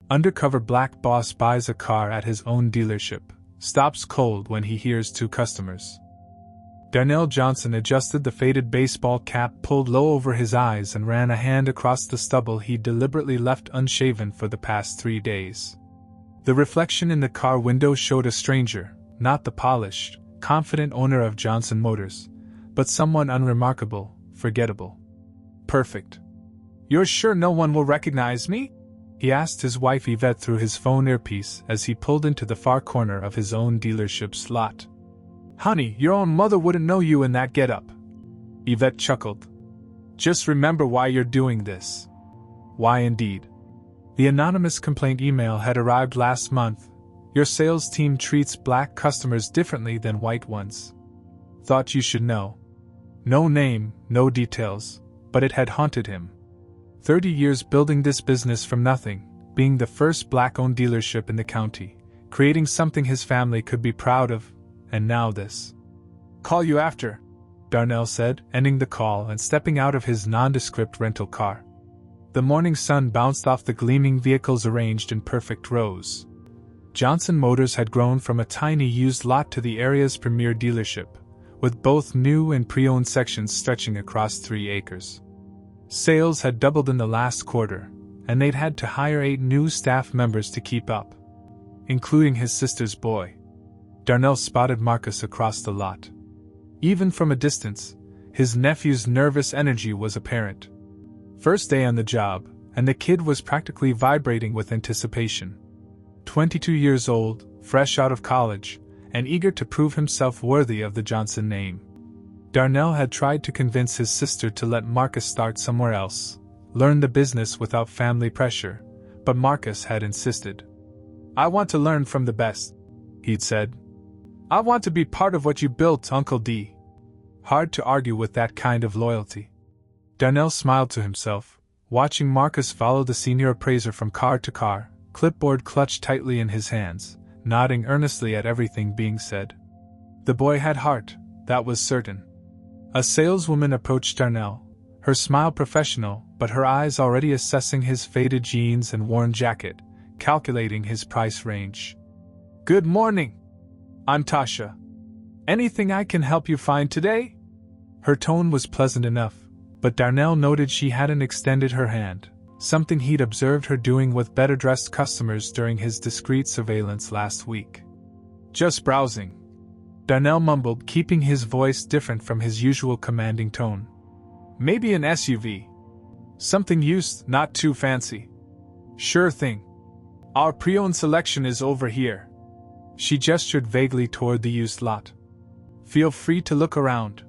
Undercover black boss buys a car at his own dealership, stops cold when he hears two customers. Darnell Johnson adjusted the faded baseball cap pulled low over his eyes and ran a hand across the stubble he'd deliberately left unshaven for the past 3 days. The reflection in the car window showed a stranger, not the polished, confident owner of Johnson Motors, but someone unremarkable, forgettable. Perfect. You're sure no one will recognize me? He asked his wife Yvette through his phone earpiece as he pulled into the far corner of his own dealership's lot. Honey, your own mother wouldn't know you in that getup. Yvette chuckled. Just remember why you're doing this. Why indeed? The anonymous complaint email had arrived last month. Your sales team treats black customers differently than white ones. Thought you should know. No name, no details, but it had haunted him. 30 years building this business from nothing, being the first black-owned dealership in the county, creating something his family could be proud of, and now this. Call you after, Darnell said, ending the call and stepping out of his nondescript rental car. The morning sun bounced off the gleaming vehicles arranged in perfect rows. Johnson Motors had grown from a tiny used lot to the area's premier dealership, with both new and pre-owned sections stretching across 3 acres. Sales had doubled in the last quarter, and they'd had to hire 8 new staff members to keep up, including his sister's boy. Darnell spotted Marcus across the lot. Even from a distance, his nephew's nervous energy was apparent. First day on the job, and the kid was practically vibrating with anticipation. 22 years old, fresh out of college, and eager to prove himself worthy of the Johnson name. Darnell had tried to convince his sister to let Marcus start somewhere else, learn the business without family pressure, but Marcus had insisted. I want to learn from the best, he'd said. I want to be part of what you built, Uncle D. Hard to argue with that kind of loyalty. Darnell smiled to himself, watching Marcus follow the senior appraiser from car to car, clipboard clutched tightly in his hands, nodding earnestly at everything being said. The boy had heart, that was certain. A saleswoman approached Darnell, her smile professional, but her eyes already assessing his faded jeans and worn jacket, calculating his price range. Good morning. I'm Tasha. Anything I can help you find today? Her tone was pleasant enough, but Darnell noted she hadn't extended her hand, something he'd observed her doing with better-dressed customers during his discreet surveillance last week. Just browsing, Darnell mumbled, keeping his voice different from his usual commanding tone. Maybe an SUV. Something used, not too fancy. Sure thing. Our pre-owned selection is over here. She gestured vaguely toward the used lot. Feel free to look around.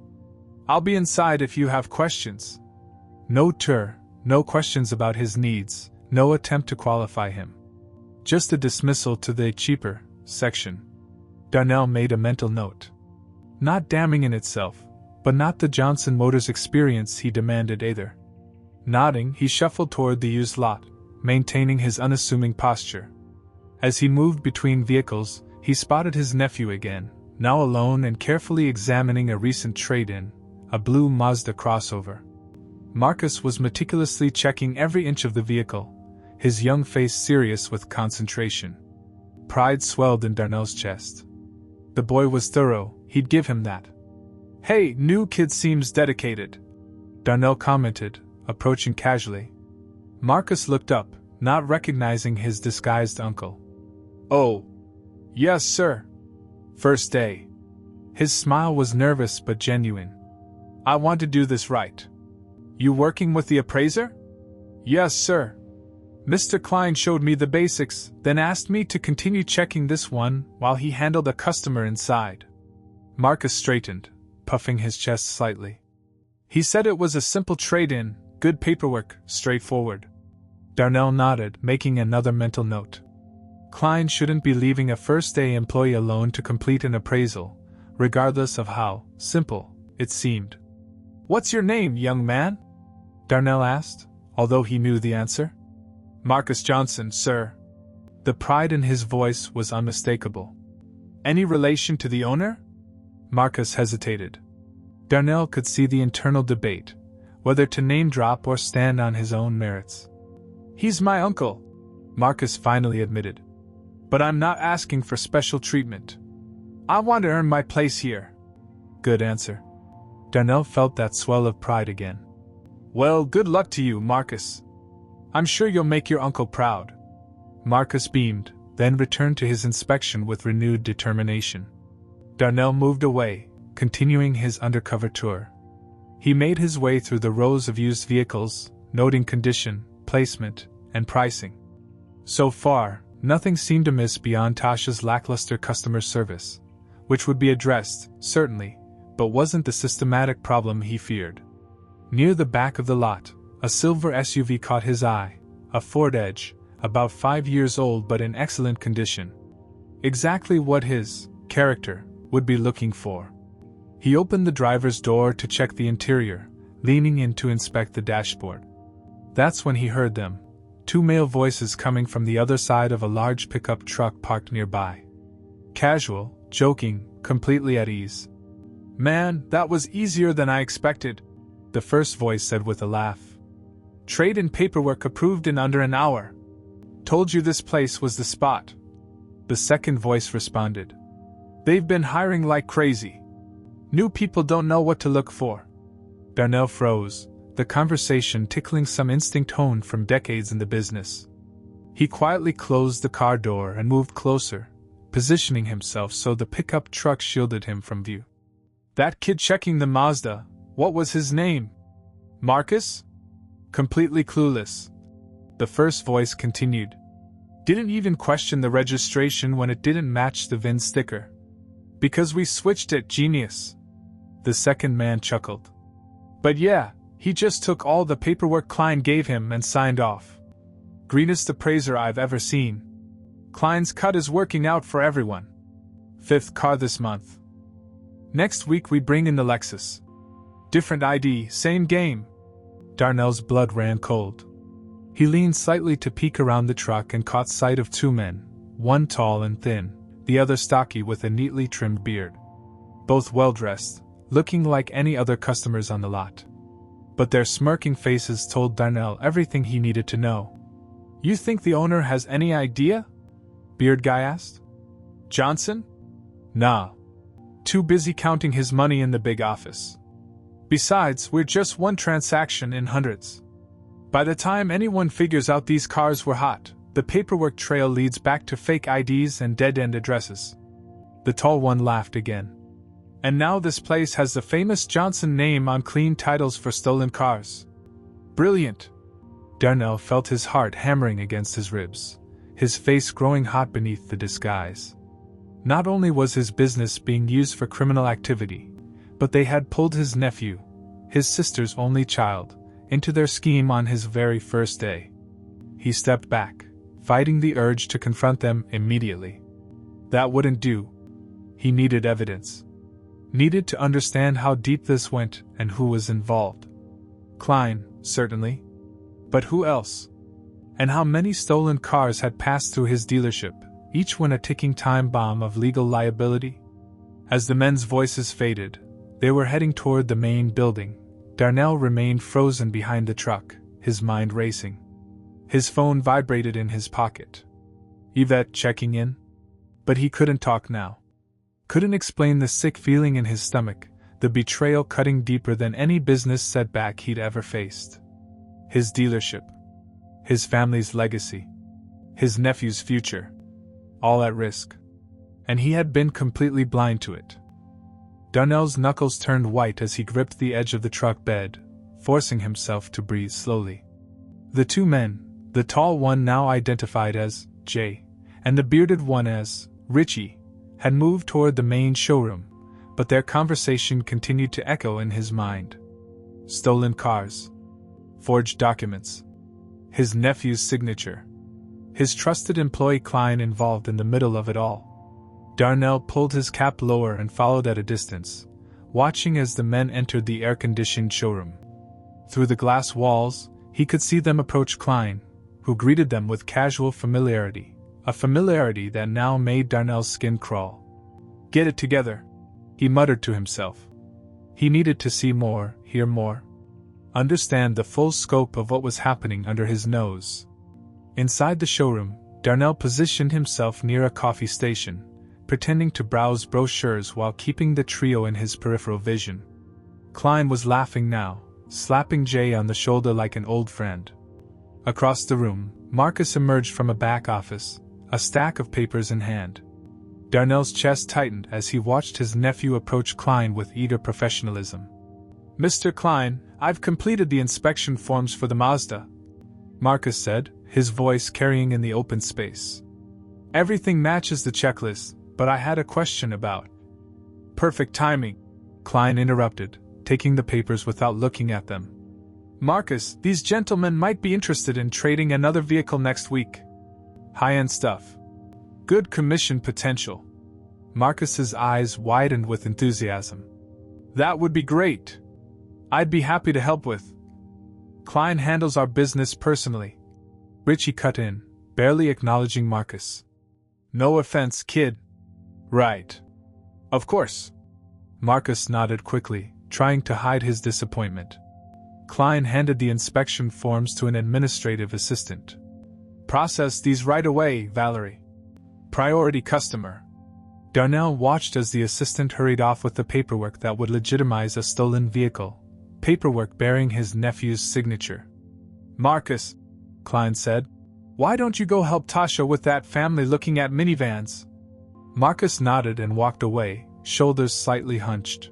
I'll be inside if you have questions. No questions about his needs, no attempt to qualify him. Just a dismissal to the cheaper section. Darnell made a mental note. Not damning in itself, but not the Johnson Motors experience he demanded either. Nodding, he shuffled toward the used lot, maintaining his unassuming posture. As he moved between vehicles, he spotted his nephew again, now alone and carefully examining a recent trade-in, a blue Mazda crossover. Marcus was meticulously checking every inch of the vehicle, his young face serious with concentration. Pride swelled in Darnell's chest. The boy was thorough, he'd give him that. Hey, new kid seems dedicated, Darnell commented, approaching casually. Marcus looked up, not recognizing his disguised uncle. Oh. Yes, sir. First day. His smile was nervous but genuine. I want to do this right. You working with the appraiser? Yes, sir. Mr. Klein showed me the basics, then asked me to continue checking this one while he handled a customer inside. Marcus straightened, puffing his chest slightly. He said it was a simple trade-in, good paperwork, straightforward. Darnell nodded, making another mental note. Klein shouldn't be leaving a first-day employee alone to complete an appraisal, regardless of how simple it seemed. What's your name, young man? Darnell asked, although he knew the answer. Marcus Johnson, sir. The pride in his voice was unmistakable. Any relation to the owner? Marcus hesitated. Darnell could see the internal debate, whether to name drop or stand on his own merits. He's my uncle, Marcus finally admitted. But I'm not asking for special treatment. I want to earn my place here. Good answer. Darnell felt that swell of pride again. Well, good luck to you, Marcus. I'm sure you'll make your uncle proud. Marcus beamed, then returned to his inspection with renewed determination. Darnell moved away, continuing his undercover tour. He made his way through the rows of used vehicles, noting condition, placement, and pricing. So far, nothing seemed amiss beyond Tasha's lackluster customer service, which would be addressed, certainly, but wasn't the systematic problem he feared. Near the back of the lot, a silver SUV caught his eye, a Ford Edge, about 5 years old but in excellent condition. Exactly what his character would be looking for. He opened the driver's door to check the interior, leaning in to inspect the dashboard. That's when he heard them, 2 male voices coming from the other side of a large pickup truck parked nearby. Casual, joking, completely at ease. Man, that was easier than I expected, the first voice said with a laugh. Trade and paperwork approved in under an hour. Told you this place was the spot. The second voice responded. They've been hiring like crazy. New people don't know what to look for. Darnell froze, the conversation tickling some instinct honed from decades in the business. He quietly closed the car door and moved closer, positioning himself so the pickup truck shielded him from view. That kid checking the Mazda, what was his name? Marcus? Completely clueless. The first voice continued. Didn't even question the registration when it didn't match the VIN sticker. Because we switched it, genius. The second man chuckled. But yeah, he just took all the paperwork Klein gave him and signed off. Greenest appraiser I've ever seen. Klein's cut is working out for everyone. 5th car this month. Next week we bring in the Lexus. Different ID, same game. Darnell's blood ran cold. He leaned slightly to peek around the truck and caught sight of 2 men, one tall and thin, the other stocky with a neatly trimmed beard. Both well-dressed, looking like any other customers on the lot. But their smirking faces told Darnell everything he needed to know. You think the owner has any idea? Beard guy asked. Johnson? Nah. Too busy counting his money in the big office. Besides, we're just one transaction in hundreds. By the time anyone figures out these cars were hot, the paperwork trail leads back to fake IDs and dead-end addresses. The tall one laughed again. And now this place has the famous Johnson name on clean titles for stolen cars. Brilliant. Darnell felt his heart hammering against his ribs, his face growing hot beneath the disguise. Not only was his business being used for criminal activity, but they had pulled his nephew, his sister's only child, into their scheme on his very first day. He stepped back, fighting the urge to confront them immediately. That wouldn't do. He needed evidence. Needed to understand how deep this went and who was involved. Klein, certainly. But who else? And how many stolen cars had passed through his dealership, each one a ticking time bomb of legal liability? As the men's voices faded, they were heading toward the main building. Darnell remained frozen behind the truck, his mind racing. His phone vibrated in his pocket. Yvette checking in? But he couldn't talk now. Couldn't explain the sick feeling in his stomach, the betrayal cutting deeper than any business setback he'd ever faced. His dealership. His family's legacy. His nephew's future. All at risk. And he had been completely blind to it. Darnell's knuckles turned white as he gripped the edge of the truck bed, forcing himself to breathe slowly. The 2 men, the tall one now identified as Jay, and the bearded one as Richie, had moved toward the main showroom, but their conversation continued to echo in his mind. Stolen cars. Forged documents. His nephew's signature. His trusted employee Klein involved in the middle of it all. Darnell pulled his cap lower and followed at a distance, watching as the men entered the air-conditioned showroom. Through the glass walls, he could see them approach Klein, who greeted them with casual familiarity, a familiarity that now made Darnell's skin crawl. Get it together, he muttered to himself. He needed to see more, hear more, understand the full scope of what was happening under his nose. Inside the showroom, Darnell positioned himself near a coffee station, pretending to browse brochures while keeping the trio in his peripheral vision. Klein was laughing now, slapping Jay on the shoulder like an old friend. Across the room, Marcus emerged from a back office, a stack of papers in hand. Darnell's chest tightened as he watched his nephew approach Klein with eager professionalism. "Mr. Klein, I've completed the inspection forms for the Mazda," Marcus said, his voice carrying in the open space. "Everything matches the checklist, but I had a question about." "Perfect timing," Klein interrupted, taking the papers without looking at them. "Marcus, these gentlemen might be interested in trading another vehicle next week. High-end stuff. Good commission potential." Marcus's eyes widened with enthusiasm. "That would be great. I'd be happy to help with. Klein handles our business personally." Richie cut in, barely acknowledging Marcus. "No offense, kid." "Right. Of course." Marcus nodded quickly, trying to hide his disappointment. Klein handed the inspection forms to an administrative assistant. "Process these right away, Valerie. Priority customer." Darnell watched as the assistant hurried off with the paperwork that would legitimize a stolen vehicle, paperwork bearing his nephew's signature. "Marcus," Klein said, "why don't you go help Tasha with that family looking at minivans?" Marcus nodded and walked away, shoulders slightly hunched.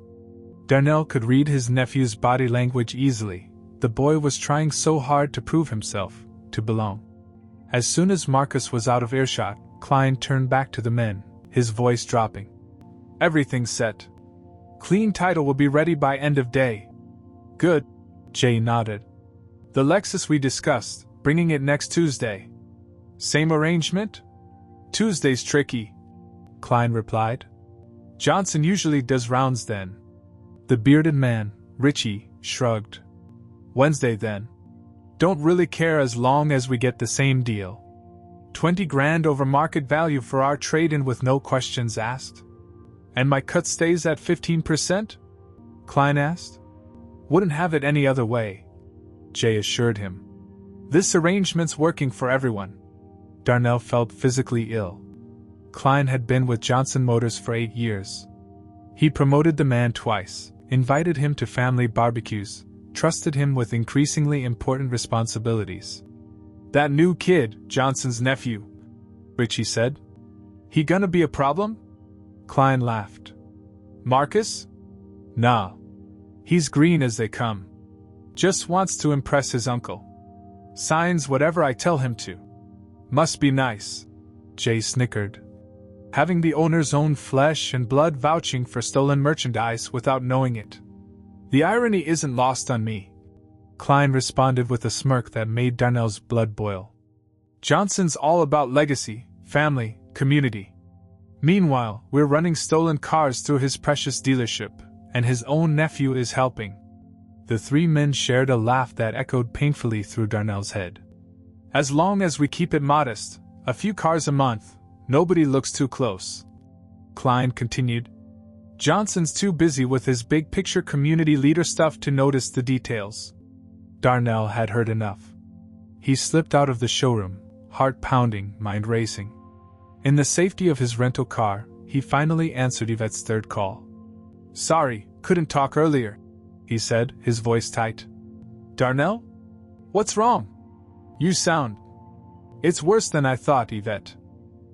Darnell could read his nephew's body language easily. The boy was trying so hard to prove himself, to belong. As soon as Marcus was out of earshot, Klein turned back to the men, his voice dropping. "Everything's set. Clean title will be ready by end of day." "Good," Jay nodded. "The Lexus we discussed, bringing it next Tuesday. Same arrangement?" "Tuesday's tricky," Klein replied. "Johnson usually does rounds then." The bearded man, Richie, shrugged. "Wednesday then. Don't really care as long as we get the same deal. 20 grand over market value for our trade-in with no questions asked." "And my cut stays at 15%? Klein asked. "Wouldn't have it any other way," Jay assured him. "This arrangement's working for everyone." Darnell felt physically ill. Klein had been with Johnson Motors for 8 years. He promoted the man twice, invited him to family barbecues, trusted him with increasingly important responsibilities. "That new kid, Johnson's nephew," Richie said. "He gonna be a problem?" Klein laughed. "Marcus? Nah. He's green as they come. Just wants to impress his uncle. Signs whatever I tell him to." "Must be nice," Jay snickered. "Having the owner's own flesh and blood vouching for stolen merchandise without knowing it. The irony isn't lost on me," Klein responded with a smirk that made Darnell's blood boil. "Johnson's all about legacy, family, community. Meanwhile, we're running stolen cars through his precious dealership, and his own nephew is helping." The three men shared a laugh that echoed painfully through Darnell's head. "As long as we keep it modest, a few cars a month, nobody looks too close," Klein continued. "Johnson's too busy with his big picture community leader stuff to notice the details." Darnell had heard enough. He slipped out of the showroom, heart pounding, mind racing. In the safety of his rental car, he finally answered Yvette's third call. "Sorry, couldn't talk earlier," he said, his voice tight. "Darnell? What's wrong? You sound..." "It's worse than I thought, Yvette."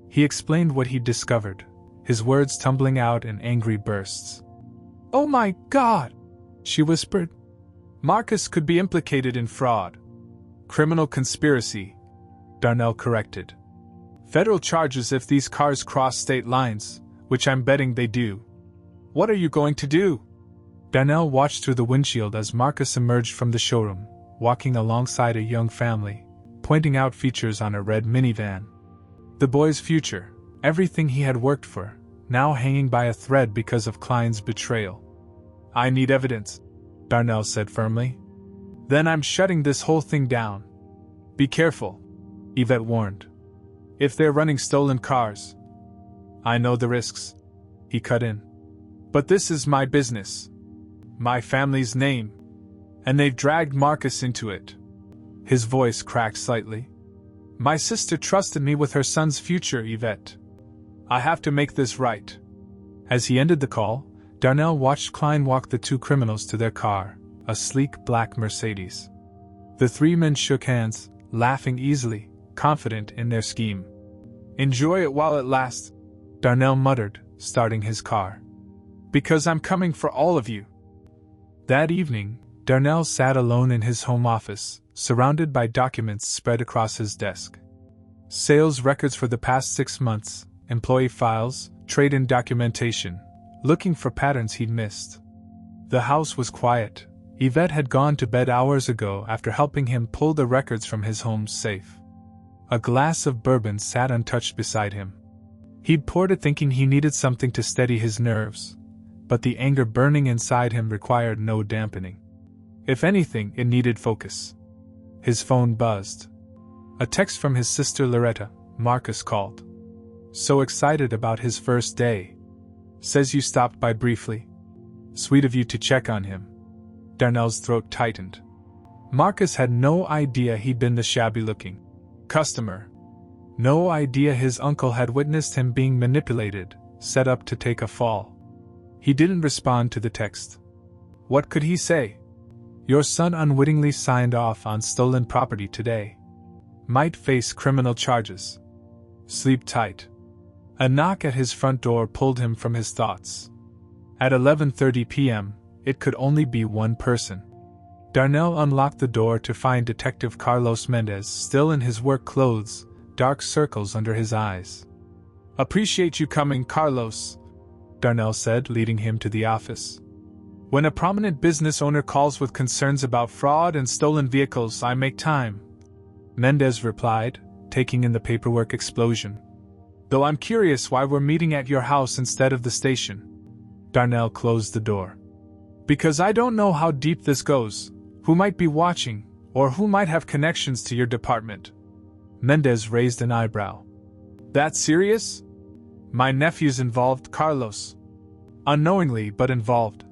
He explained what he'd discovered, his words tumbling out in angry bursts. "Oh my God!" she whispered. "Marcus could be implicated in fraud. Criminal conspiracy," Darnell corrected. "Federal charges if these cars cross state lines, which I'm betting they do." "What are you going to do?" Darnell watched through the windshield as Marcus emerged from the showroom, walking alongside a young family, pointing out features on a red minivan. The boy's future, everything he had worked for, now hanging by a thread because of Klein's betrayal. "I need evidence," Darnell said firmly. "Then I'm shutting this whole thing down." "Be careful," Yvette warned. "If they're running stolen cars." "I know the risks," he cut in. "But this is my business. My family's name. And they've dragged Marcus into it." His voice cracked slightly. My sister trusted me with her son's future, Yvette. I have to make this right. As he ended the call, Darnell watched Klein walk the two criminals to their car, a sleek black Mercedes. The three men shook hands, laughing easily, confident in their scheme. Enjoy it while it lasts, Darnell muttered, starting his car. Because I'm coming for all of you. That evening, Darnell sat alone in his home office, surrounded by documents spread across his desk. Sales records for the past 6 months, employee files, trade-in documentation, looking for patterns he'd missed. The house was quiet. Yvette had gone to bed hours ago after helping him pull the records from his home's safe. A glass of bourbon sat untouched beside him. He'd poured it thinking he needed something to steady his nerves, but the anger burning inside him required no dampening. If anything, it needed focus. His phone buzzed. A text from his sister Loretta. Marcus called. So excited about his first day. Says you stopped by briefly. Sweet of you to check on him. Darnell's throat tightened. Marcus had no idea he'd been the shabby-looking customer. No idea his uncle had witnessed him being manipulated, set up to take a fall. He didn't respond to the text. What could he say? Your son unwittingly signed off on stolen property today. Might face criminal charges. Sleep tight. A knock at his front door pulled him from his thoughts. At 11:30 p.m., it could only be one person. Darnell unlocked the door to find Detective Carlos Mendez still in his work clothes, dark circles under his eyes. Appreciate you coming, Carlos, Darnell said, leading him to the office. When a prominent business owner calls with concerns about fraud and stolen vehicles, I make time, Mendez replied, taking in the paperwork explosion. Though I'm curious why we're meeting at your house instead of the station. Darnell closed the door. Because I don't know how deep this goes, who might be watching, or who might have connections to your department. Mendez raised an eyebrow. That serious? My nephew's involved, Carlos. Unknowingly, but involved.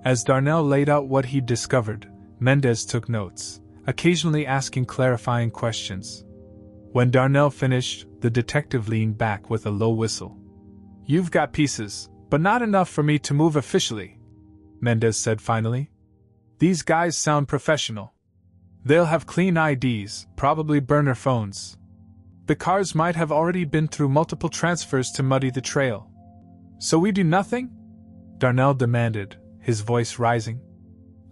As Darnell laid out what he'd discovered, Mendez took notes, occasionally asking clarifying questions. When Darnell finished, the detective leaned back with a low whistle. You've got pieces, but not enough for me to move officially, Mendez said finally. These guys sound professional. They'll have clean IDs, probably burner phones. The cars might have already been through multiple transfers to muddy the trail. So we do nothing? Darnell demanded, his voice rising.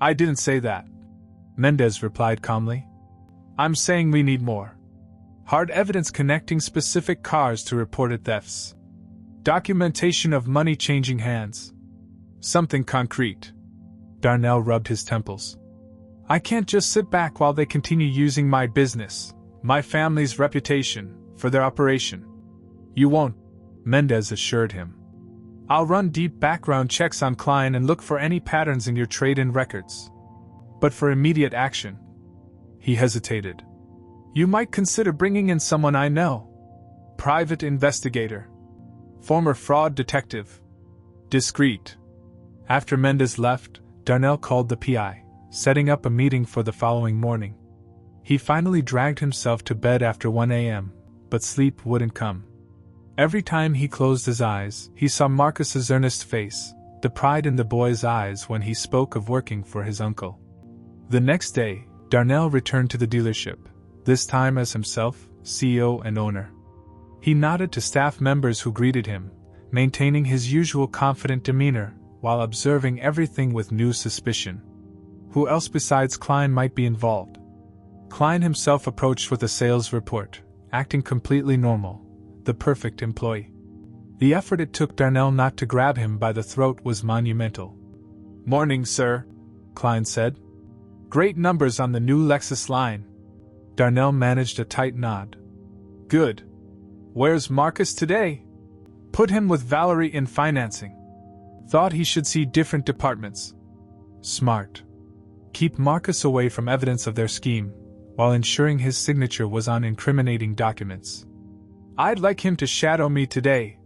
I didn't say that, Mendez replied calmly. I'm saying we need more. Hard evidence connecting specific cars to reported thefts. Documentation of money changing hands. Something concrete. Darnell rubbed his temples. I can't just sit back while they continue using my business, my family's reputation, for their operation. You won't, Mendez assured him. I'll run deep background checks on Klein and look for any patterns in your trade-in records. But for immediate action. He hesitated. You might consider bringing in someone I know. Private investigator. Former fraud detective. Discreet. After Mendez left, Darnell called the PI, setting up a meeting for the following morning. He finally dragged himself to bed after 1 a.m., but sleep wouldn't come. Every time he closed his eyes, he saw Marcus's earnest face, the pride in the boy's eyes when he spoke of working for his uncle. The next day, Darnell returned to the dealership, this time as himself, CEO and owner. He nodded to staff members who greeted him, maintaining his usual confident demeanor, while observing everything with new suspicion. Who else besides Klein might be involved? Klein himself approached with a sales report, acting completely normal, the perfect employee. The effort it took Darnell not to grab him by the throat was monumental. Morning, sir, Klein said. Great numbers on the new Lexus line. Darnell managed a tight nod. Good. Where's Marcus today? Put him with Valerie in financing. Thought he should see different departments. Smart. Keep Marcus away from evidence of their scheme, while ensuring his signature was on incriminating documents. I'd like him to shadow me today,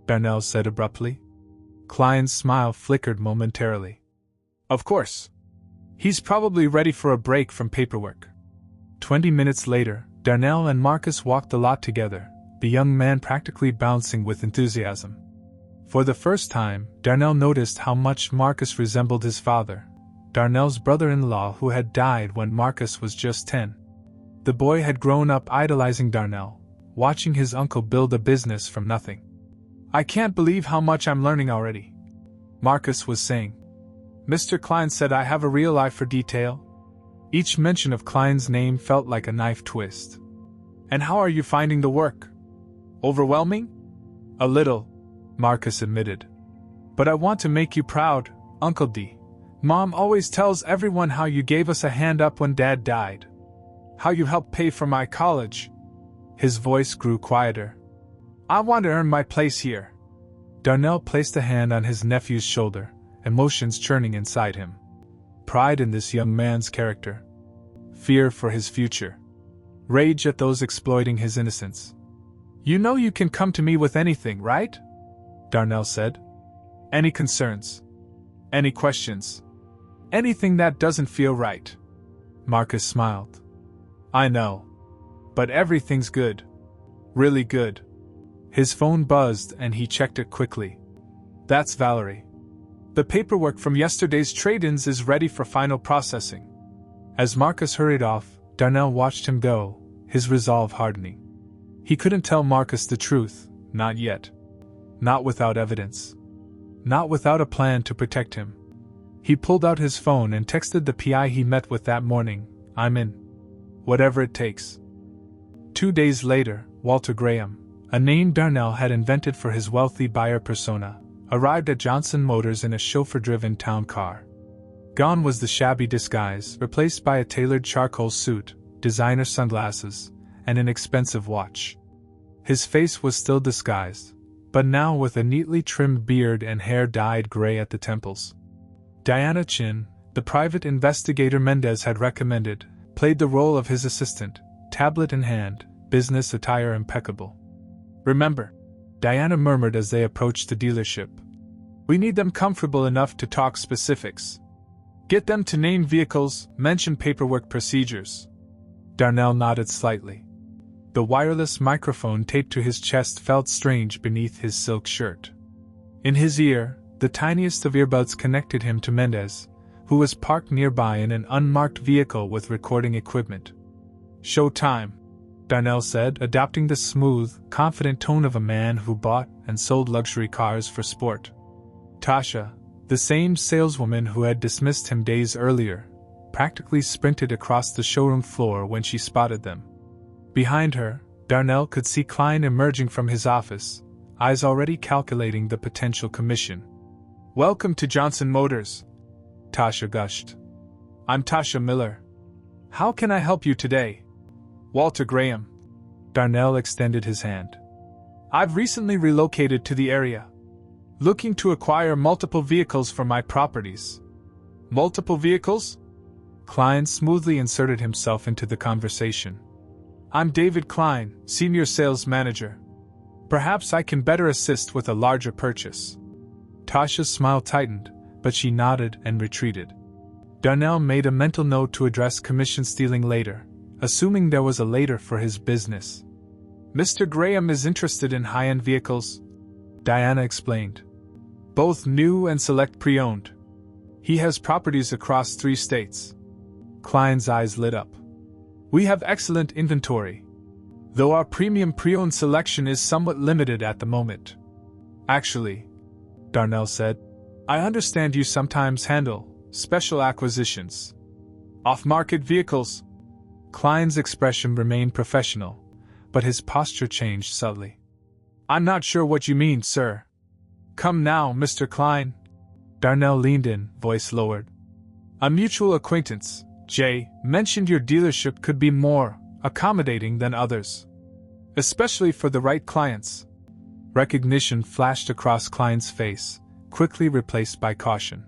Darnell said abruptly. Klein's smile flickered momentarily. Of course. He's probably ready for a break from paperwork. 20 minutes later, Darnell and Marcus walked the lot together, the young man practically bouncing with enthusiasm. For the first time, Darnell noticed how much Marcus resembled his father, Darnell's brother-in-law who had died when Marcus was just 10. The boy had grown up idolizing Darnell, watching his uncle build a business from nothing. "I can't believe how much I'm learning already," Marcus was saying. "Mr. Klein said I have a real eye for detail." Each mention of Klein's name felt like a knife twist. "And how are you finding the work? Overwhelming?" "A little," Marcus admitted. "But I want to make you proud, Uncle D. Mom always tells everyone how you gave us a hand up when Dad died. How you helped pay for my college." His voice grew quieter. "I want to earn my place here." Darnell placed a hand on his nephew's shoulder, emotions churning inside him. Pride in this young man's character. Fear for his future. Rage at those exploiting his innocence. "You know you can come to me with anything, right?" Darnell said. "Any concerns? Any questions? Anything that doesn't feel right?" Marcus smiled. "I know. But everything's good. Really good." His phone buzzed and he checked it quickly. "That's Valerie. The paperwork from yesterday's trade-ins is ready for final processing." As Marcus hurried off, Darnell watched him go, his resolve hardening. He couldn't tell Marcus the truth, not yet. Not without evidence. Not without a plan to protect him. He pulled out his phone and texted the PI he met with that morning, "I'm in. Whatever it takes." 2 days later, Walter Graham, a name Darnell had invented for his wealthy buyer persona, arrived at Johnson Motors in a chauffeur-driven town car. Gone was the shabby disguise, replaced by a tailored charcoal suit, designer sunglasses, and an expensive watch. His face was still disguised, but now with a neatly trimmed beard and hair dyed gray at the temples. Diana Chin, the private investigator Mendez had recommended, played the role of his assistant, tablet in hand, business attire impeccable. "Remember," Diana murmured as they approached the dealership, "we need them comfortable enough to talk specifics. Get them to name vehicles, mention paperwork procedures." Darnell nodded slightly. The wireless microphone taped to his chest felt strange beneath his silk shirt. In his ear, the tiniest of earbuds connected him to Mendez, who was parked nearby in an unmarked vehicle with recording equipment. "Show time," Darnell said, adopting the smooth, confident tone of a man who bought and sold luxury cars for sport. Tasha, the same saleswoman who had dismissed him days earlier, practically sprinted across the showroom floor when she spotted them. Behind her, Darnell could see Klein emerging from his office, eyes already calculating the potential commission. "Welcome to Johnson Motors," Tasha gushed. "I'm Tasha Miller. How can I help you today?" "Walter Graham." Darnell extended his hand. "I've recently relocated to the area. Looking to acquire multiple vehicles for my properties." "Multiple vehicles?" Klein smoothly inserted himself into the conversation. "I'm David Klein, Senior Sales Manager. Perhaps I can better assist with a larger purchase." Tasha's smile tightened, but she nodded and retreated. Darnell made a mental note to address commission stealing later, assuming there was a later for his business. "Mr. Graham is interested in high-end vehicles," Diana explained. "Both new and select pre-owned. He has properties across 3 states. Klein's eyes lit up. "We have excellent inventory, though our premium pre-owned selection is somewhat limited at the moment." "Actually," Darnell said, "I understand you sometimes handle special acquisitions. Off-market vehicles." Klein's expression remained professional, but his posture changed subtly. "I'm not sure what you mean, sir." "Come now, Mr. Klein." Darnell leaned in, voice lowered. "A mutual acquaintance, Jay, mentioned your dealership could be more accommodating than others, especially for the right clients." Recognition flashed across Klein's face, quickly replaced by caution.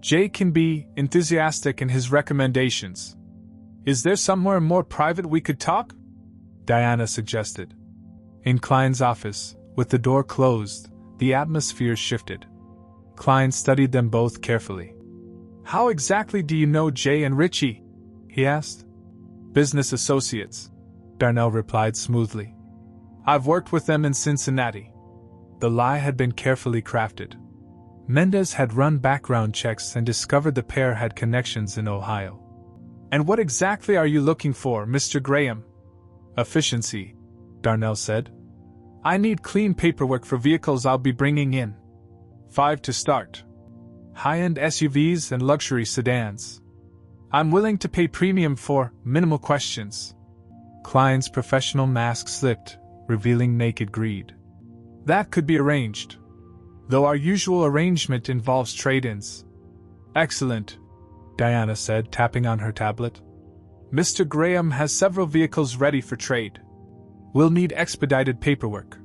"Jay can be enthusiastic in his recommendations. Is there somewhere more private we could talk?" Diana suggested. In Klein's office, with the door closed, the atmosphere shifted. Klein studied them both carefully. "How exactly do you know Jay and Richie?" he asked. "Business associates," Darnell replied smoothly. I've worked with them in Cincinnati. The lie had been carefully crafted. Mendez had run background checks and discovered the pair had connections in Ohio. And what exactly are you looking for, Mr. Graham? Efficiency, Darnell said. I need clean paperwork for vehicles I'll be bringing in. 5 to start. High-end SUVs and luxury sedans. I'm willing to pay premium for minimal questions. Klein's professional mask slipped, revealing naked greed. That could be arranged. Though our usual arrangement involves trade-ins. Excellent, Diana said, tapping on her tablet. Mr. Graham has several vehicles ready for trade. We'll need expedited paperwork.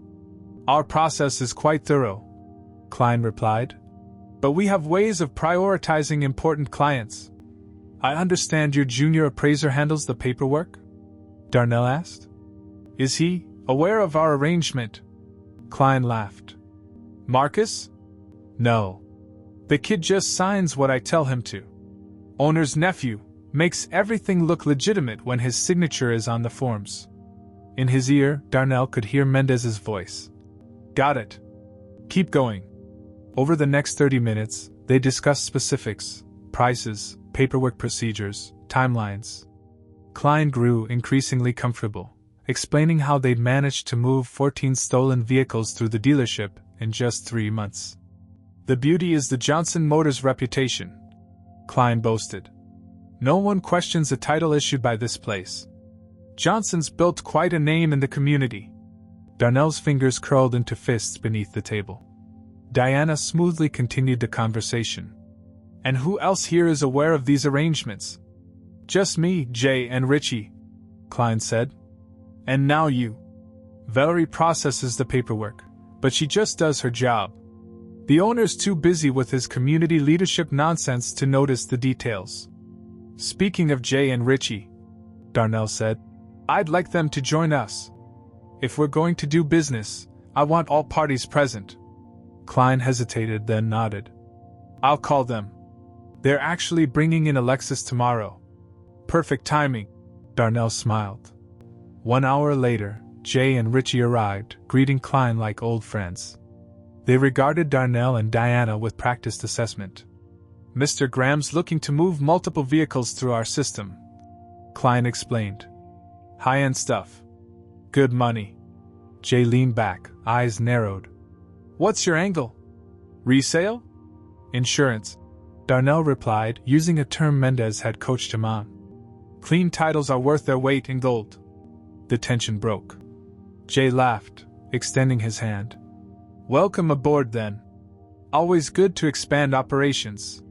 Our process is quite thorough, Klein replied. But we have ways of prioritizing important clients. I understand your junior appraiser handles the paperwork? Darnell asked. Is he aware of our arrangement? Klein laughed. Marcus? No. The kid just signs what I tell him to. Owner's nephew makes everything look legitimate when his signature is on the forms. In his ear, Darnell could hear Mendez's voice. Got it. Keep going. Over the next 30 minutes, they discussed specifics, prices, paperwork procedures, timelines. Klein grew increasingly comfortable, explaining how they'd managed to move 14 stolen vehicles through the dealership in just 3 months. The beauty is the Johnson Motors reputation, Klein boasted. No one questions a title issued by this place. Johnson's built quite a name in the community. Darnell's fingers curled into fists beneath the table. Diana smoothly continued the conversation. And who else here is aware of these arrangements? Just me, Jay, and Richie, Klein said. And now you. Valerie processes the paperwork, but she just does her job. The owner's too busy with his community leadership nonsense to notice the details. Speaking of Jay and Richie, Darnell said, I'd like them to join us. If we're going to do business, I want all parties present. Klein hesitated, then nodded. I'll call them. They're actually bringing in Alexis tomorrow. Perfect timing, Darnell smiled. 1 hour later, Jay and Richie arrived, greeting Klein like old friends. They regarded Darnell and Diana with practiced assessment. Mr. Graham's looking to move multiple vehicles through our system, Klein explained. High-end stuff. Good money. Jay leaned back, eyes narrowed. What's your angle? Resale? Insurance, Darnell replied, using a term Mendez had coached him on. Clean titles are worth their weight in gold. The tension broke. Jay laughed, extending his hand. Welcome aboard then. Always good to expand operations.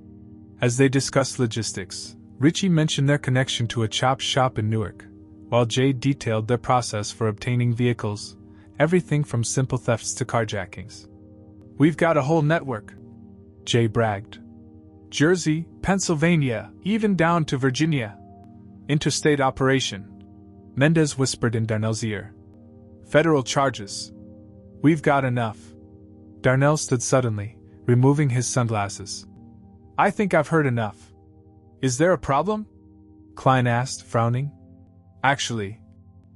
As they discussed logistics, Richie mentioned their connection to a chop shop in Newark, while Jay detailed their process for obtaining vehicles, everything from simple thefts to carjackings. We've got a whole network, Jay bragged. Jersey, Pennsylvania, even down to Virginia. Interstate operation, Mendez whispered in Darnell's ear. Federal charges. We've got enough. Darnell stood suddenly, removing his sunglasses. I think I've heard enough. Is there a problem? Klein asked, frowning. Actually,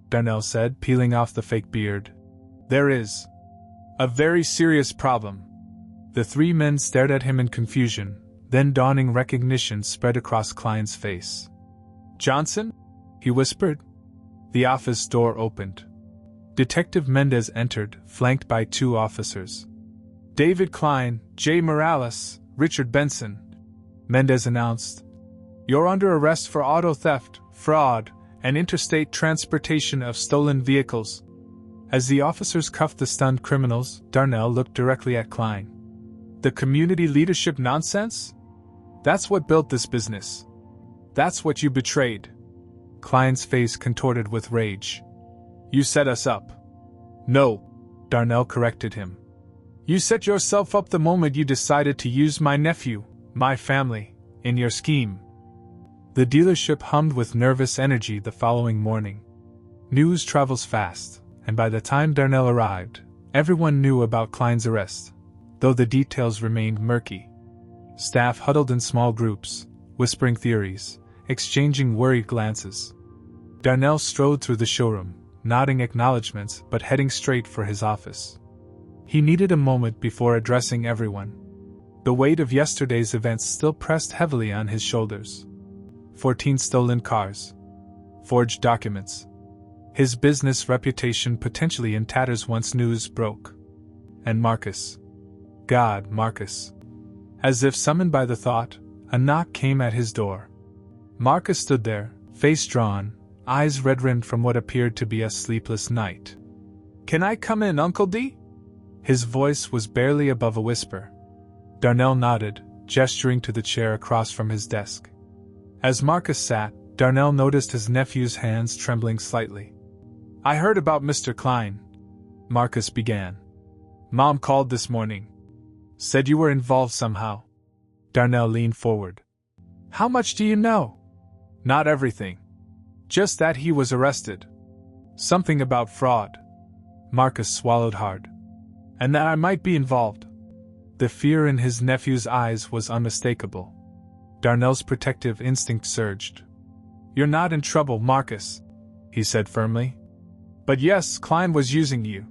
Darnell said, peeling off the fake beard. There is. A very serious problem. The 3 men stared at him in confusion, then dawning recognition spread across Klein's face. Johnson? He whispered. The office door opened. Detective Mendez entered, flanked by 2 officers. David Klein, Jay Morales, Richard Benson, Mendez announced. You're under arrest for auto theft, fraud, and interstate transportation of stolen vehicles. As the officers cuffed the stunned criminals, Darnell looked directly at Klein. The community leadership nonsense? That's what built this business. That's what you betrayed. Klein's face contorted with rage. You set us up. No, Darnell corrected him. You set yourself up the moment you decided to use my nephew, my family, in your scheme. The dealership hummed with nervous energy the following morning. News travels fast, and by the time Darnell arrived, everyone knew about Klein's arrest, though the details remained murky. Staff huddled in small groups, whispering theories, exchanging worried glances. Darnell strode through the showroom, nodding acknowledgments but heading straight for his office. He needed a moment before addressing everyone. The weight of yesterday's events still pressed heavily on his shoulders. 14 stolen cars. Forged documents. His business reputation potentially in tatters once news broke. And Marcus. God, Marcus. As if summoned by the thought, a knock came at his door. Marcus stood there, face drawn, eyes red-rimmed from what appeared to be a sleepless night. "Can I come in, Uncle D?" His voice was barely above a whisper. Darnell nodded, gesturing to the chair across from his desk. As Marcus sat, Darnell noticed his nephew's hands trembling slightly. "I heard about Mr. Klein," Marcus began. "Mom called this morning. Said you were involved somehow." Darnell leaned forward. "How much do you know?" "Not everything. Just that he was arrested. Something about fraud." Marcus swallowed hard. "And that I might be involved." The fear in his nephew's eyes was unmistakable. Darnell's protective instinct surged. "You're not in trouble, Marcus," he said firmly. "But yes, Klein was using you.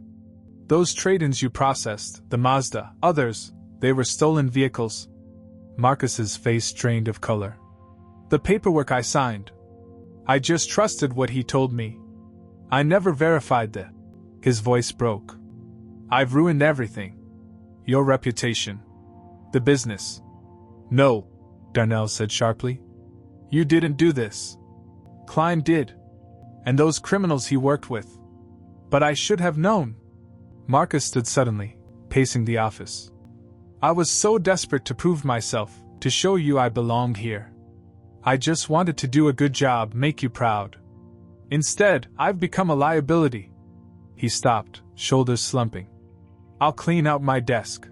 Those trade-ins you processed, the Mazda, others, they were stolen vehicles." Marcus's face drained of color. "The paperwork I signed. I just trusted what he told me. I never verified that." His voice broke. "I've ruined everything. Your reputation. The business." "No," Darnell said sharply. "You didn't do this. Klein did. And those criminals he worked with. But I should have known." Marcus stood suddenly, pacing the office. "I was so desperate to prove myself, to show you I belonged here. I just wanted to do a good job, make you proud. Instead, I've become a liability." He stopped, shoulders slumping. "I'll clean out my desk.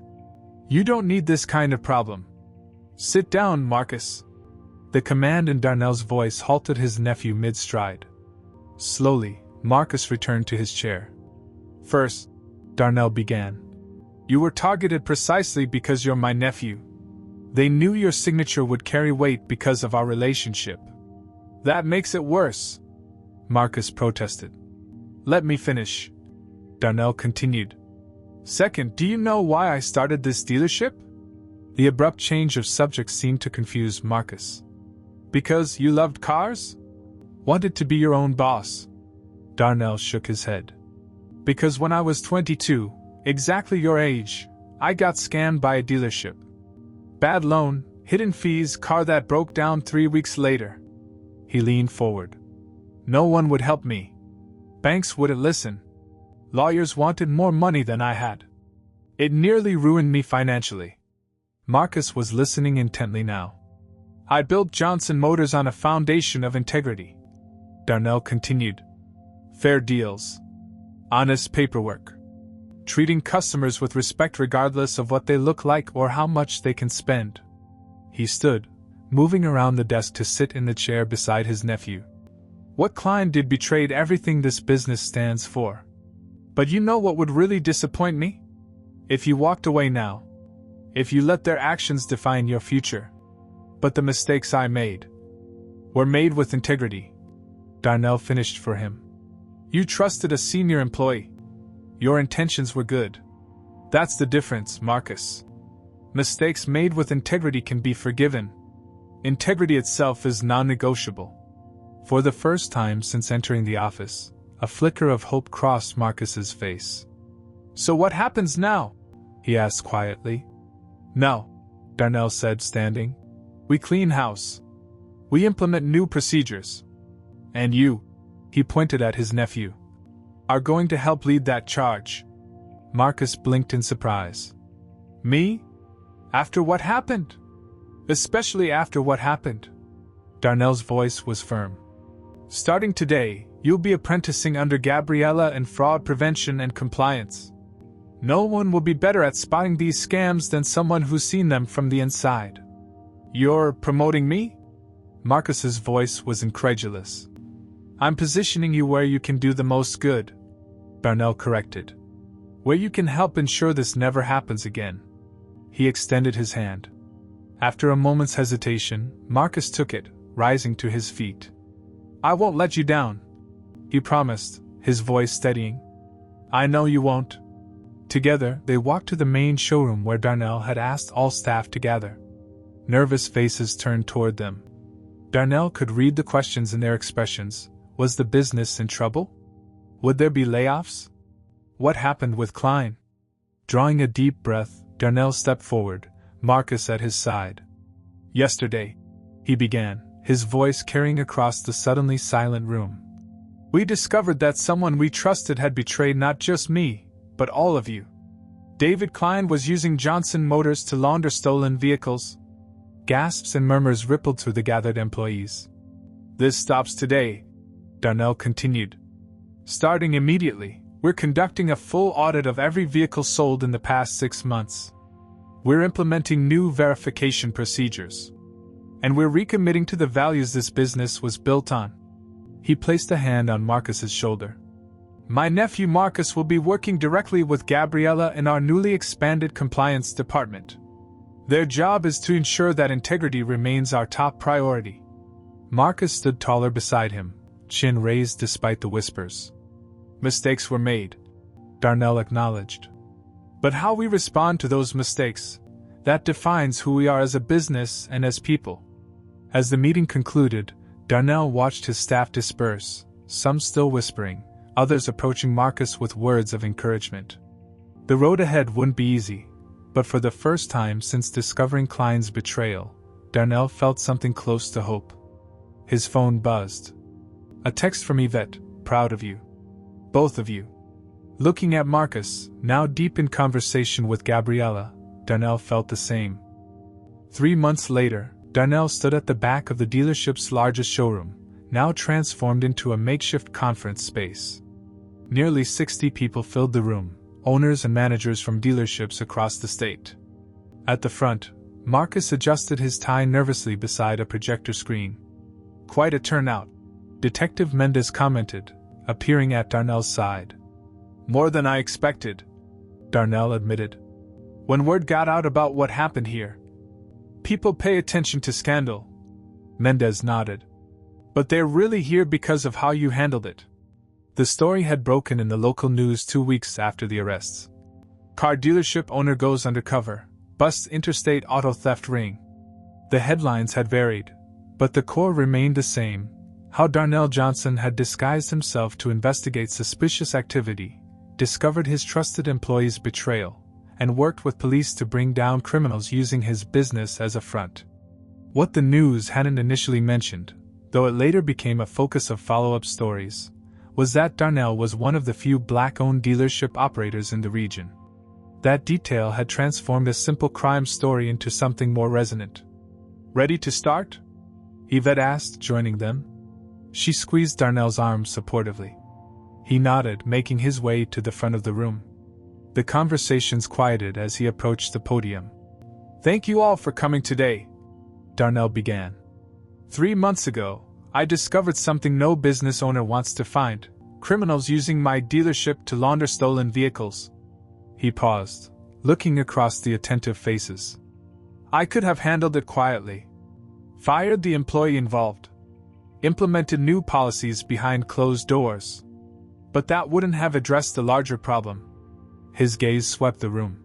You don't need this kind of problem. Sit down, Marcus." The command in Darnell's voice halted his nephew mid-stride. Slowly, Marcus returned to his chair. "First," Darnell began, "you were targeted precisely because you're my nephew. They knew your signature would carry weight because of our relationship. That makes it worse," Marcus protested. "Let me finish," Darnell continued. "Second, do you know why I started this dealership?" The abrupt change of subject seemed to confuse Marcus. "Because you loved cars? Wanted to be your own boss?" Darnell shook his head. "Because when I was 22, exactly your age, I got scammed by a dealership. Bad loan, hidden fees, car that broke down 3 weeks later." He leaned forward. "No one would help me. Banks wouldn't listen. Lawyers wanted more money than I had. It nearly ruined me financially." Marcus was listening intently now. "I built Johnson Motors on a foundation of integrity," Darnell continued. "Fair deals. Honest paperwork. Treating customers with respect regardless of what they look like or how much they can spend." He stood, moving around the desk to sit in the chair beside his nephew. "What Klein did betrayed everything this business stands for. But you know what would really disappoint me? If you walked away now. If you let their actions define your future. But the mistakes I made were made with integrity," Darnell finished for him. "You trusted a senior employee. Your intentions were good. That's the difference, Marcus. Mistakes made with integrity can be forgiven. Integrity itself is non-negotiable." For the first time since entering the office, a flicker of hope crossed Marcus's face. "So what happens now?" he asked quietly. "No," Darnell said, standing. "We clean house. We implement new procedures. And you," he pointed at his nephew, "are going to help lead that charge." Marcus blinked in surprise. "Me? After what happened?" "Especially after what happened." Darnell's voice was firm. "Starting today, you'll be apprenticing under Gabriella in fraud prevention and compliance. No one will be better at spotting these scams than someone who's seen them from the inside." "You're promoting me?" Marcus's voice was incredulous. "I'm positioning you where you can do the most good," Darnell corrected. "Where you can help ensure this never happens again." He extended his hand. After a moment's hesitation, Marcus took it, rising to his feet. "I won't let you down," he promised, his voice steadying. I know you won't. Together, they walked to the main showroom where Darnell had asked all staff to gather. Nervous faces turned toward them. Darnell could read the questions in their expressions. Was the business in trouble? Would there be layoffs? What happened with Klein? Drawing a deep breath, Darnell stepped forward, Marcus at his side. Yesterday, he began, his voice carrying across the suddenly silent room. We discovered that someone we trusted had betrayed not just me, but all of you. David Klein was using Johnson Motors to launder stolen vehicles. Gasps and murmurs rippled through the gathered employees. This stops today, Darnell continued. Starting immediately, we're conducting a full audit of every vehicle sold in the past 6 months. We're implementing new verification procedures. And we're recommitting to the values this business was built on. He placed a hand on Marcus's shoulder. My nephew Marcus will be working directly with Gabriella in our newly expanded compliance department. Their job is to ensure that integrity remains our top priority. Marcus stood taller beside him, chin raised despite the whispers. Mistakes were made, Darnell acknowledged. But how we respond to those mistakes, that defines who we are as a business and as people. As the meeting concluded, Darnell watched his staff disperse, some still whispering, others approaching Marcus with words of encouragement. The road ahead wouldn't be easy, but for the first time since discovering Klein's betrayal, Darnell felt something close to hope. His phone buzzed. A text from Yvette, proud of you. Both of you. Looking at Marcus, now deep in conversation with Gabriella, Darnell felt the same. 3 months later, Darnell stood at the back of the dealership's largest showroom, now transformed into a makeshift conference space. Nearly 60 people filled the room, owners and managers from dealerships across the state. At the front, Marcus adjusted his tie nervously beside a projector screen. Quite a turnout, Detective Mendez commented, appearing at Darnell's side. More than I expected, Darnell admitted. When word got out about what happened here, people pay attention to scandal. Mendez nodded. But they're really here because of how you handled it. The story had broken in the local news 2 weeks after the arrests. Car dealership owner goes undercover, busts interstate auto theft ring. The headlines had varied, but the core remained the same: how Darnell Johnson had disguised himself to investigate suspicious activity, discovered his trusted employee's betrayal, and worked with police to bring down criminals using his business as a front. What the news hadn't initially mentioned, though it later became a focus of follow-up stories, was that Darnell was one of the few black-owned dealership operators in the region. That detail had transformed a simple crime story into something more resonant. Ready to start? Yvette asked, joining them. She squeezed Darnell's arm supportively. He nodded, making his way to the front of the room. The conversations quieted as he approached the podium. Thank you all for coming today, Darnell began. 3 months ago, I discovered something no business owner wants to find: criminals using my dealership to launder stolen vehicles. He paused, looking across the attentive faces. I could have handled it quietly. Fired the employee involved. Implemented new policies behind closed doors. But that wouldn't have addressed the larger problem. His gaze swept the room.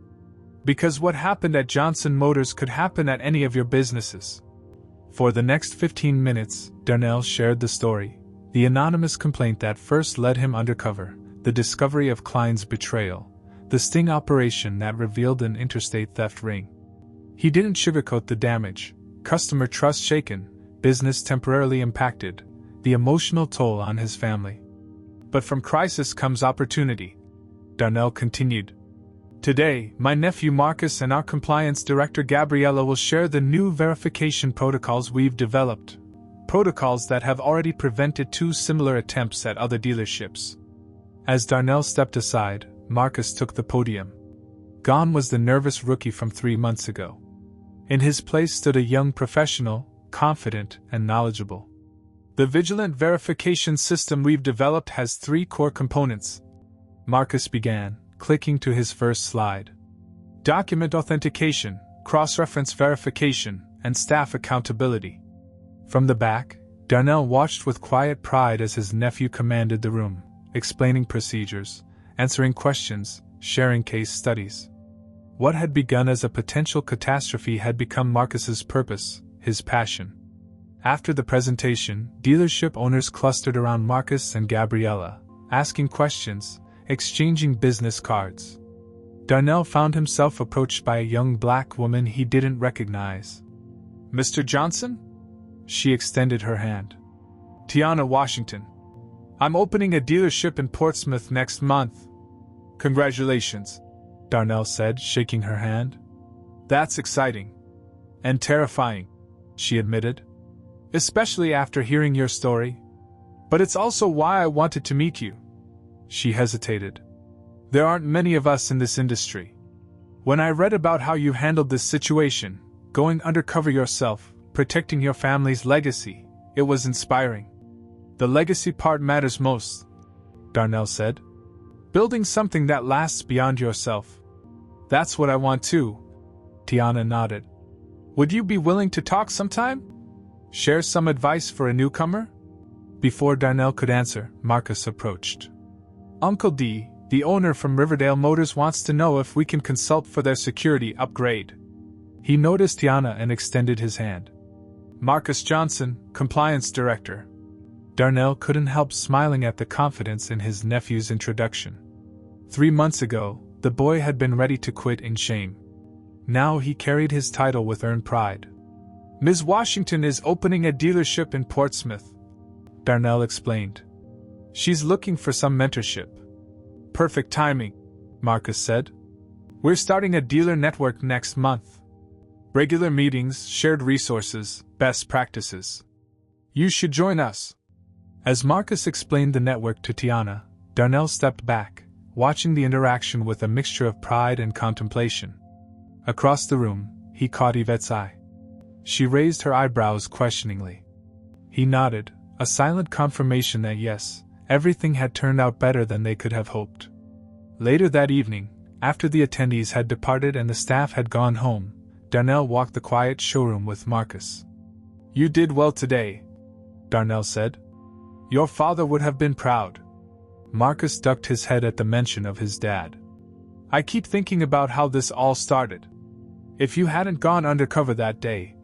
Because what happened at Johnson Motors could happen at any of your businesses. For the next 15 minutes, Darnell shared the story: the anonymous complaint that first led him undercover, the discovery of Klein's betrayal, the sting operation that revealed an interstate theft ring. He didn't sugarcoat the damage: customer trust shaken, business temporarily impacted, the emotional toll on his family. But from crisis comes opportunity, Darnell continued. Today, my nephew Marcus and our compliance director Gabriella will share the new verification protocols we've developed. Protocols that have already prevented 2 similar attempts at other dealerships. As Darnell stepped aside, Marcus took the podium. Gone was the nervous rookie from 3 months ago. In his place stood a young professional, confident and knowledgeable. The vigilant verification system we've developed has 3 core components, Marcus began, clicking to his first slide. Document authentication, cross-reference verification, and staff accountability. From the back, Darnell watched with quiet pride as his nephew commanded the room, explaining procedures, answering questions, sharing case studies. What had begun as a potential catastrophe had become Marcus's purpose, his passion. After the presentation, dealership owners clustered around Marcus and Gabriella, asking questions, exchanging business cards. Darnell found himself approached by a young black woman he didn't recognize. "Mr. Johnson?" She extended her hand. "Tiana Washington. I'm opening a dealership in Portsmouth next month." "Congratulations," Darnell said, shaking her hand. "That's exciting. And terrifying," she admitted. "Especially after hearing your story. But it's also why I wanted to meet you." She hesitated. "There aren't many of us in this industry. When I read about how you handled this situation, going undercover yourself, protecting your family's legacy, it was inspiring. The legacy part matters most," Darnell said. "Building something that lasts beyond yourself. That's what I want too." Tiana nodded. "Would you be willing to talk sometime? Share some advice for a newcomer?" Before Darnell could answer, Marcus approached. "Uncle D, the owner from Riverdale Motors, wants to know if we can consult for their security upgrade." He noticed Tiana and extended his hand. "Marcus Johnson, Compliance Director." Darnell couldn't help smiling at the confidence in his nephew's introduction. 3 months ago, the boy had been ready to quit in shame. Now he carried his title with earned pride. "Ms. Washington is opening a dealership in Portsmouth," Darnell explained. "She's looking for some mentorship." "Perfect timing," Marcus said. "We're starting a dealer network next month. Regular meetings, shared resources, best practices. You should join us." As Marcus explained the network to Tiana, Darnell stepped back, watching the interaction with a mixture of pride and contemplation. Across the room, he caught Yvette's eye. She raised her eyebrows questioningly. He nodded, a silent confirmation that yes, everything had turned out better than they could have hoped. Later that evening, after the attendees had departed and the staff had gone home, Darnell walked the quiet showroom with Marcus. "You did well today," Darnell said. "Your father would have been proud." Marcus ducked his head at the mention of his dad. "I keep thinking about how this all started. If you hadn't gone undercover that day."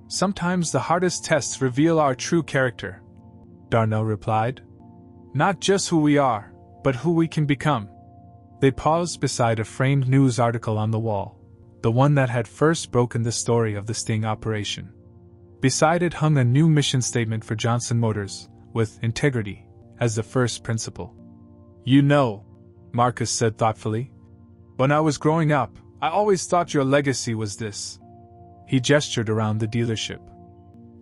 "Sometimes the hardest tests reveal our true character," Darnell replied. "Not just who we are, but who we can become." They paused beside a framed news article on the wall, the one that had first broken the story of the sting operation. Beside it hung a new mission statement for Johnson Motors, with integrity as the first principle. "You know," Marcus said thoughtfully, "when I was growing up, I always thought your legacy was this." He gestured around the dealership.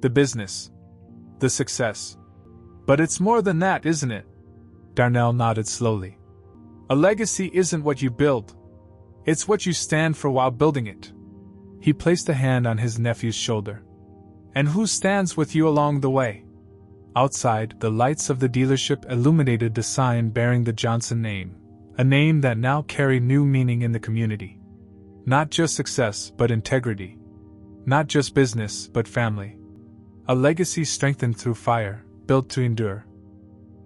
"The business. The success. But it's more than that, isn't it?" Darnell nodded slowly. "A legacy isn't what you build. It's what you stand for while building it." He placed a hand on his nephew's shoulder. "And who stands with you along the way?" Outside, the lights of the dealership illuminated the sign bearing the Johnson name, a name that now carried new meaning in the community. Not just success, but integrity. Not just business, but family. A legacy strengthened through fire, built to endure.